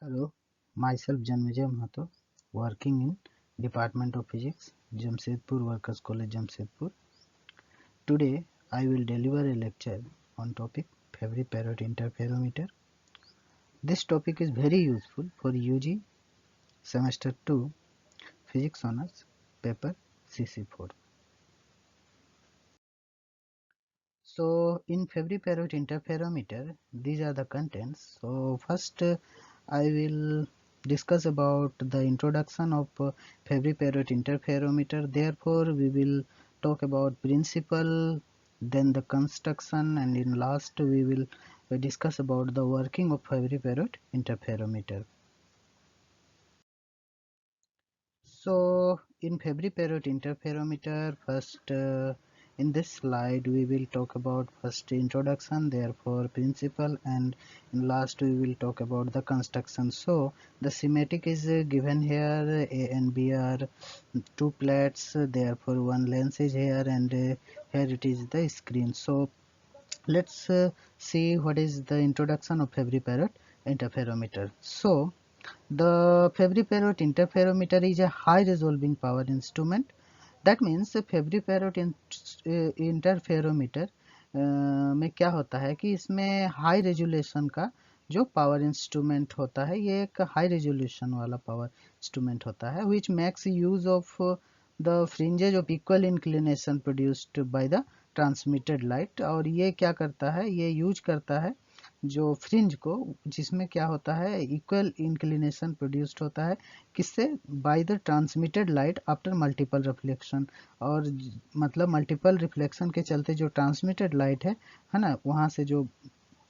Hello, myself Janmijay Mahato, working in Department of Physics, Jamshedpur Workers College, Jamshedpur. Today, I will deliver a lecture on topic Fabry-Perot interferometer. This topic is very useful for UG Semester 2 Physics Honours Paper CC4. So, in Fabry-Perot interferometer, these are the contents. So, first I will discuss about the introduction of Fabry-Perot interferometer. Therefore, we will talk about principle, then the construction, and in last we will discuss about the working of Fabry-Perot interferometer. So in Fabry-Perot interferometer, first in this slide we will talk about first introduction, therefore principle, and in last we will talk about the construction. So the schematic is given here. A and B are two plates, therefore one lens is here, and here it is the screen. So let's see what is the introduction of Fabry-Perot interferometer. So the Fabry-Perot interferometer is a high resolving power instrument. That means Fabry-Perot interferometer में क्या होता है कि इसमें high resolution का जो power instrument होता है, ये एक हाई रेजोल्यूशन वाला पावर इंस्ट्रूमेंट होता है, which makes use of the fringes of equal inclination produced by the transmitted light. और ये क्या करता है, ये यूज करता है जो फ्रिंज को, जिसमें क्या होता है इक्वल इंक्लिनेशन प्रोड्यूस्ड होता है, किससे, by the transmitted light after multiple reflection. और मतलब मल्टीपल रिफ्लेक्शन के चलते जो ट्रांसमिटेड लाइट है ना, वहाँ से जो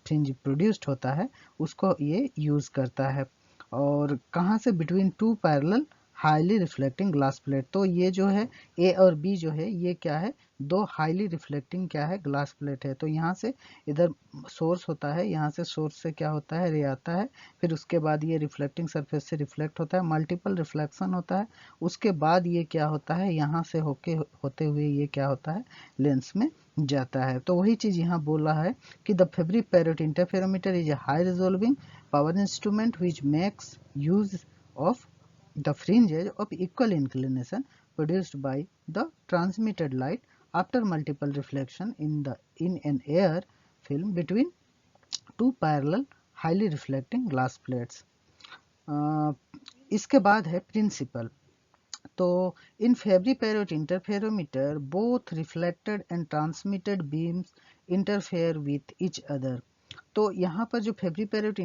फ्रिंज प्रोड्यूस्ड होता है उसको ये यूज करता है. और कहाँ से, between two parallel highly reflecting glass plate. तो ये जो है ए और बी जो है ये क्या है, दो हाईली रिफ्लेक्टिंग क्या है, ग्लास प्लेट है. तो यहाँ से इधर सोर्स होता है, यहाँ से सोर्स से क्या होता है, रे आता है, फिर उसके बाद ये रिफ्लेक्टिंग सरफेस से रिफ्लेक्ट होता है, मल्टीपल रिफ्लेक्शन होता है, उसके बाद ये क्या होता है, यहाँ से होते हुए ये क्या होता है, लेंस में जाता है. तो वही चीज यहाँ बोला है कि the Fabry-Perot interferometer is a high resolving power instrument which makes use of the fringes of equal inclination produced by the transmitted light after multiple reflection in an air film between two parallel highly reflecting glass plates. इसके बाद है principal. तो इन Fabry-Perot interferometer both reflected and transmitted beams interfere with each other. तो यहाँ पर जो Fabry-Perot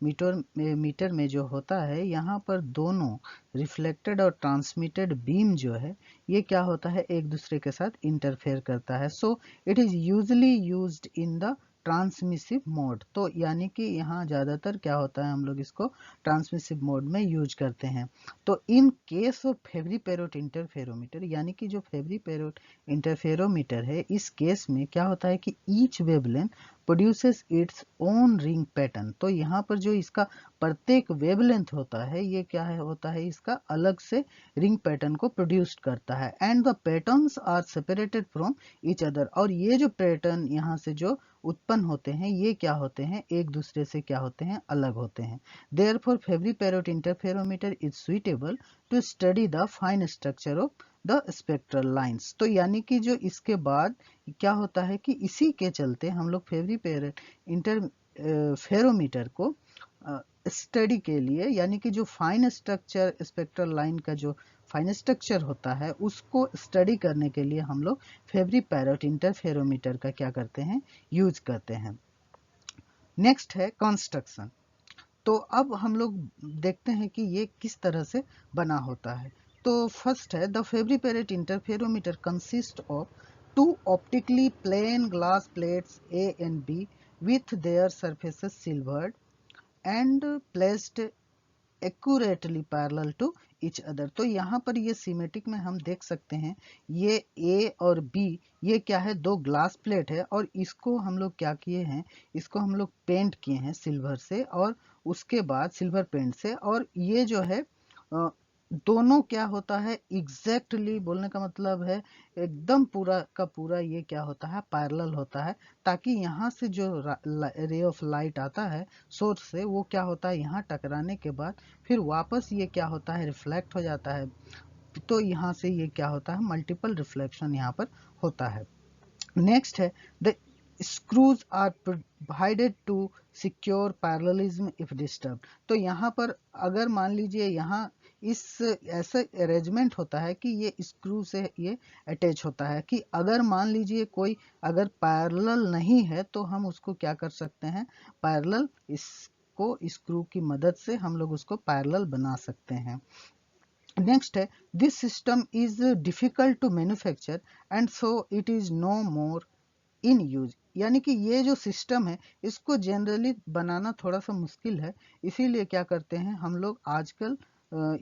metre में जो होता है, यहाँ पर दोनों रिफ्लेक्टेड और ट्रांसमिटेड बीम जो है ये क्या होता है, एक दूसरे के साथ इंटरफेयर करता है. सो it is usually used in the transmissive mode. तो यानी कि यहाँ ज़्यादातर क्या होता है, हम लोग इसको ट्रांसमिसिव मोड में यूज करते हैं. तो in case of Fabry-Perot interferometer, यानी कि जो Fabry-Perot इंटरफेरोमीटर है, इस केस में क्या होता है कि each wavelength produces its own ring pattern. तो यहाँ पर जो इसका प्रत्येक वेवलेंथ होता है ये क्या है, होता है इसका अलग से रिंग पैटर्न को प्रोड्यूस करता है. And the patterns are separated from each other. और ये जो पैटर्न यहाँ से जो उत्पन्न होते हैं ये क्या होते हैं, एक दूसरे से क्या होते हैं, अलग होते हैं. Therefore, Fabry-Perot interferometer is suitable to study the fine structure of the spectral lines. तो यानी कि जो इसके बाद क्या होता है कि इसी के चलते हम लोग Fabry-Perot इंटरफेरोमीटर को स्टडी के लिए, यानी कि जो फाइन स्ट्रक्चर स्पेक्ट्रल लाइन का जो फाइन स्ट्रक्चर होता है उसको स्टडी करने के लिए हम लोग Fabry-Perot इंटरफेरोमीटर का क्या करते हैं, यूज करते हैं. नेक्स्ट है कंस्ट्रक्शन. तो अब हम लोग देखते हैं कि ये किस तरह से बना होता है. तो फर्स्ट है the Fabry-Perot interferometer consists of two optically plane glass plates A and B with their surfaces silvered and placed accurately parallel to each other. तो यहाँ पर ये सीमेटिक में हम देख सकते हैं ये A और B ये क्या है, दो ग्लास प्लेट है, और इसको हम लोग क्या किए हैं, इसको हम लोग पेंट किए हैं सिल्वर से, और उसके बाद सिल्वर पेंट से. और ये जो है दोनों क्या होता है एग्जैक्टली बोलने का मतलब है एकदम पूरा का पूरा ये क्या होता है पैरेलल होता है, ताकि यहाँ से जो रे ऑफ लाइट आता है सोर्स से वो क्या होता है यहाँ टकराने के बाद फिर वापस ये क्या होता है रिफ्लेक्ट हो जाता है। तो यहाँ से ये क्या होता है मल्टीपल रिफ्लेक्शन यहाँ पर होता है। नेक्स्ट है the screws are provided to secure parallelism if disturb. तो यहाँ पर अगर मान लीजिए यहाँ इस ऐसा अरेंजमेंट होता है कि ये स्क्रू से ये अटैच होता है कि अगर मान लीजिए कोई अगर पैरेलल नहीं है तो हम उसको क्या कर सकते हैं पैरेलल इसको स्क्रू की मदद से हम लोग उसको पैरेलल बना सकते हैं। नेक्स्ट है this system is difficult to manufacture and so it is no more in use. यानी कि ये जो सिस्टम है इसको जनरली बनाना थोड़ा सा मुश्किल है, इसीलिए क्या करते हैं हम लोग आजकल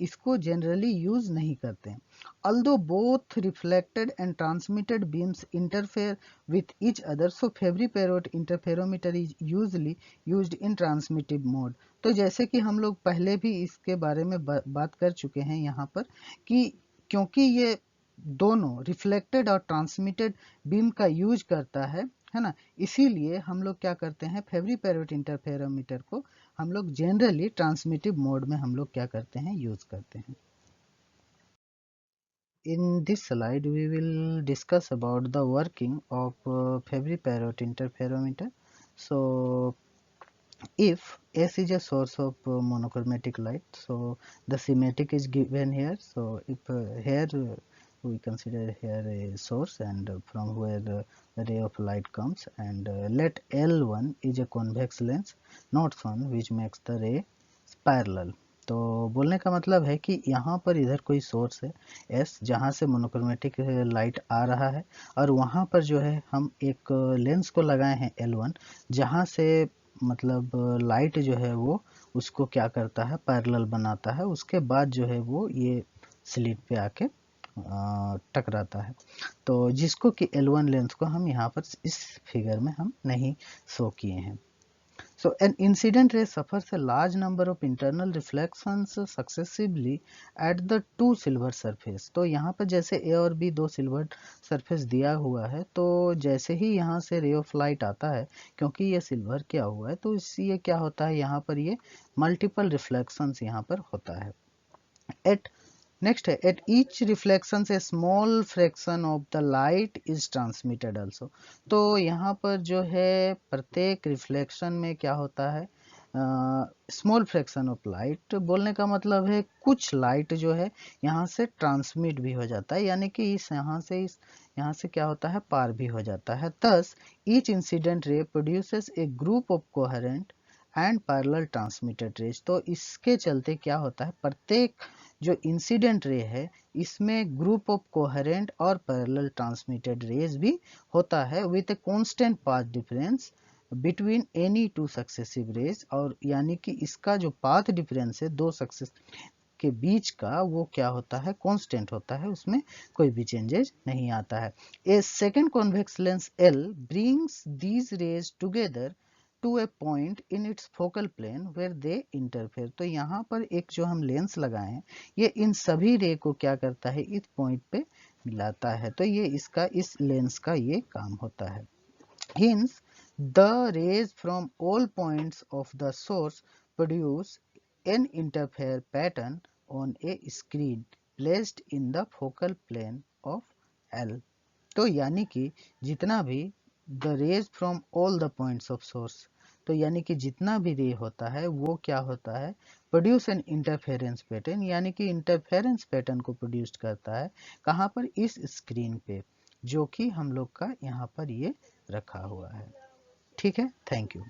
इसको जनरली यूज नहीं करते हैं। although both reflected and transmitted beams interfere with each other, so Fabry Perot interferometer is usually used in transmittive mode। तो जैसे कि हम लोग पहले भी इसके बारे में बात कर चुके हैं यहाँ पर कि क्योंकि ये दोनों रिफ्लेक्टेड और ट्रांसमिटेड बीम का यूज करता है ना, इसीलिए हम लोग क्या करते हैं फेवरी पेरोट इंटरफेरोमीटर को हम लोग जनरली ट्रांसमिटिव मोड में हम लोग क्या करते हैं यूज करते हैं। In this slide we will discuss about the working of Fabry Perot interferometer. So if S is a source of monochromatic light, so the schematic is given here. So if here we consider here a source and from where the ray of light comes, and let L1 is a convex lens not shown which makes the ray parallel। तो बोलने का मतलब है कि यहाँ पर इधर कोई सोर्स है एस जहाँ से मोनोक्रोमेटिक लाइट आ रहा है और वहाँ पर जो है हम एक लेंस को लगाए हैं L1 जहाँ से मतलब लाइट जो है वो उसको क्या करता है पैरेलल बनाता है, उसके बाद जो है वो ये स्लिट पे आके टकराता है। तो जिसको कि L1 लेंस को हम यहाँ पर इस फिगर में हम नहीं शो किए हैं। So an incident ray suffers a large number of internal reflections successively at the two silver surface। तो यहाँ पर जैसे A और B दो सिल्वर सरफेस दिया हुआ है, तो जैसे ही यहाँ से रे ऑफ लाइट आता है क्योंकि ये सिल्वर क्या हुआ है तो इससे क्या होता है यहाँ पर ये मल्टीपल रिफ्लेक्शंस यहाँ पर होता है। एट नेक्स्ट है एट ईच रिफ्लेक्शन से small fraction of the light is transmitted also. तो यहाँ पर जो है प्रत्येक रिफ्लेक्शन में क्या होता है स्मॉल फ्रैक्शन ऑफ लाइट बोलने का मतलब है कुछ लाइट जो है यहाँ से ट्रांसमिट भी हो जाता है, यानी कि इस यहाँ से क्या होता है पार भी हो जाता है। thus each incident ray produces a group of coherent and parallel transmitted rays. तो इसके चलते क्या होता है प्रत्येक जो इंसिडेंट रे है इसमें ग्रुप ऑफ कोहेरेंट और पैरेलल ट्रांसमिटेड रेज भी होता है with a constant path difference between any two successive rays. और यानी कि इसका जो पाथ डिफरेंस है दो सक्सेस के बीच का वो क्या होता है कांस्टेंट होता है, उसमें कोई भी चेंजेस नहीं आता है। A second convex lens L brings these rays together to a point in its focal plane where they interfere. तो यहाँ पर एक जो हम लेंस लगाए हैं ये इन सभी रे को क्या करता है इस पॉइंट पे मिलाता है, तो ये इसका इस लेंस का ये काम होता है। Hence the rays from all points of the source produce an interfere pattern on a screen placed in the focal plane of L। तो यानी कि जितना भी the rays from all the points of source, तो यानी कि जितना भी रे होता है वो क्या होता है प्रोड्यूस एन इंटरफेरेंस पैटर्न, यानी कि इंटरफेरेंस पैटर्न को प्रोड्यूस करता है कहाँ पर इस स्क्रीन पे जो कि हम लोग का यहाँ पर ये रखा हुआ है। ठीक है, थैंक यू।